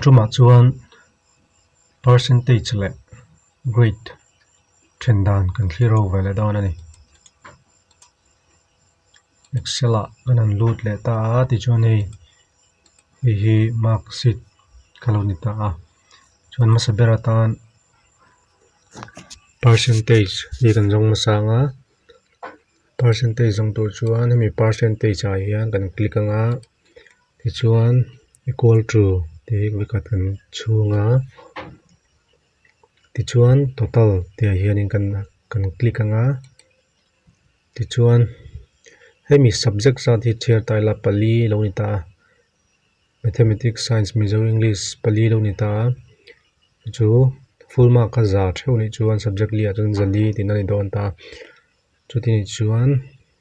Tuma chuan percentage le grade trendan kan thlir over le dawn ani excel a kan an lut le ta a ti chuan hi mark sheet kaloni ta a chuan masabera tan percentage hi kan jong masanga percentage jong tur chuan hemi percentage a hian kan click anga ti chuan equal to ti vikat kan chhunga ti chuan total ti hian in kan click anga ti chuan hemi subject sa thi thir taila pali lo ni ta mathematics science mizo english pali lo ni ta chu full mark ka za theu ni chuan subject li atun zali tin ani don ta chu ti chuan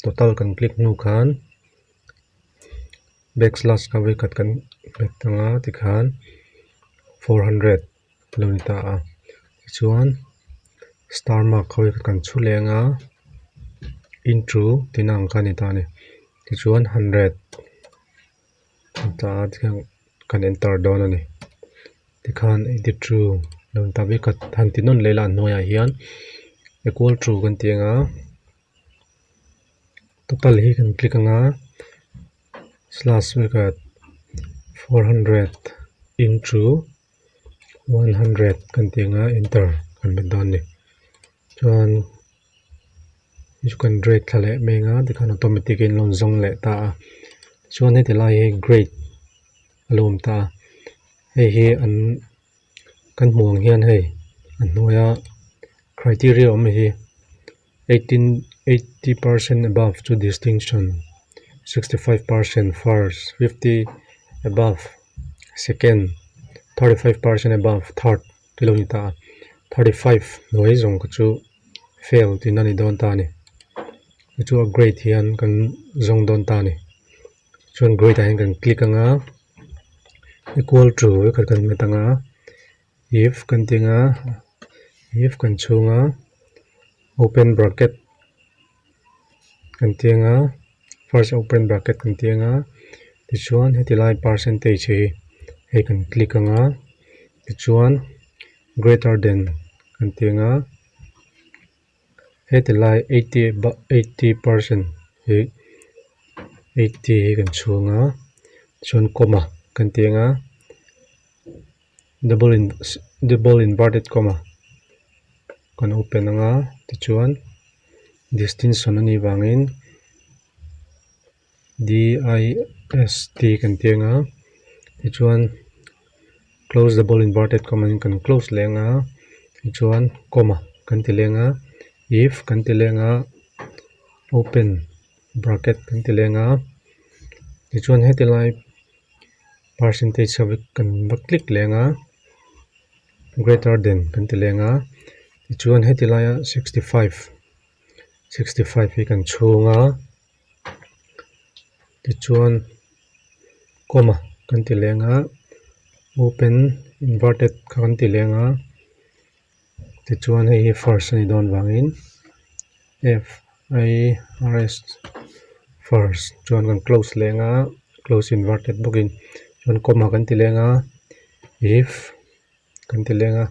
total kan click nu khan backslash ka vikat kan tanga ti khan 400 lo ni ta a chuan star mark khoi kan chu lenga into tinang kan ni ta ni ti chuan 100 ta kan enter don ani ti khan 82 lo ta vikat han tinon lela noya hian equal to kan tianga total hi kan click anga slash vikat 400 into 100 kan tianga enter kan be don ni chuan you can drag khale menga ti khan automatic in lon zong le ta chuan heti lai hi grade alom ta hi an kan muang hian hei an noya criteria om hi 80% above to distinction 65% first 50 above second 35% above third kilomita 35 noi zong ka chu fail tin ani don ta ni chu grade hian kan zong don ta ni chuan grade hian kan click anga equal to kan metanga if kan tinga if kan chunga open bracket kan tinga first open bracket kan tinga ti chuan heti lai percentage hi kan click anga ti chuan greater than kan tinga heti lai 80% hi 80 kan chunga chuan comma kan tinga double inverted comma kan open anga ti chuan distinction ani wangin dist kan tinga ti chuan close double inverted comma kan close lenga ti chuan comma kan ti lenga if kan ti lenga open bracket kan ti lenga ti chuan heti lai percentage sabi kan ba click lenga greater than kan ti lenga ti chuan heti lai 65 hi kan chhunga ti chuan comma kan ti lenga open inverted kan ti lenga ti chuan hi first ani don wangin first first chuan kan close lenga close inverted booking chuan comma kan ti lenga if kan ti lenga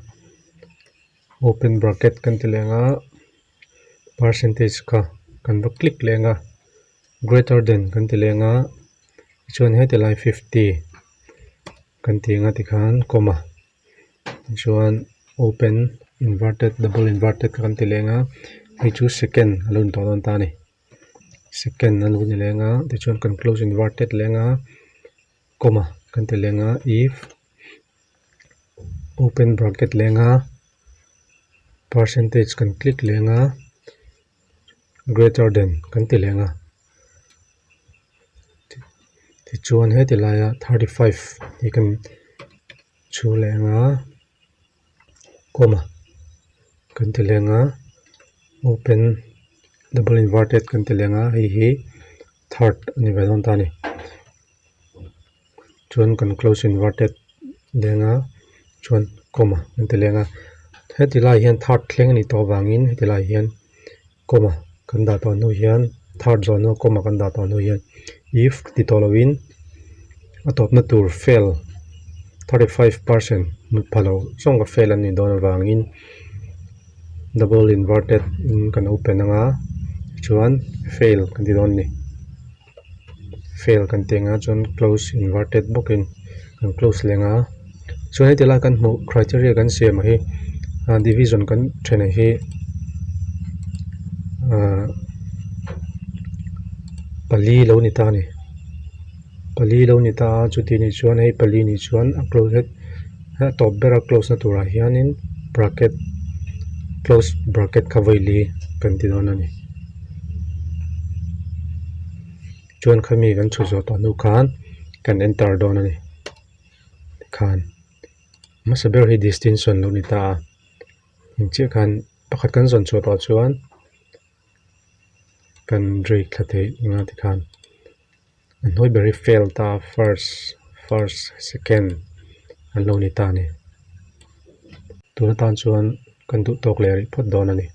open bracket kan ti lenga percentage ka kan ba click lenga greater than kan ti lenga chuan heti lai 50 kan tinga ti khan comma chuan open inverted double inverted kan ti lenga hi chu second alun to don ta ni second alun ni lenga ti chuan kan close inverted lenga comma kan ti lenga if open bracket lenga percentage kan click lenga greater than kan ti lenga ti chuan heti lai 35 hi kan chu lenga comma kan ti lenga open double inverted kan ti lenga hi third ani ve don ta ni chuan kan close inverted lenga chuan comma kan ti lenga heti lai hian third thleng ani to wangin heti lai hian comma kan da to nu hian third zone no comma kan da to nu hian if ti to lovin atop na tur fail 35% mut phalo song ka fail ani don wangin double inverted in kan open anga chuan fail kan ti don ni fail kan tenga chuan close inverted booking kan close lenga chuan heti la kan hmu criteria kan siam hi division kan thena hi pali lo ni ta ni pali lo ni ta chuti ni chuan hei pali ni chuan a close top bera close na tura hianin bracket close bracket khawaili kan ti don ani chuan khami kan thu zo to nu khan kan enter don ani khan masaber hi distinction lo ni ta inche khan pakhat kan zon chu to chuan kan rei thate nga ti khan an hoi berry fail ta first second an lo ni ta ni tuna tan chuan kan du tok le ri phot don ani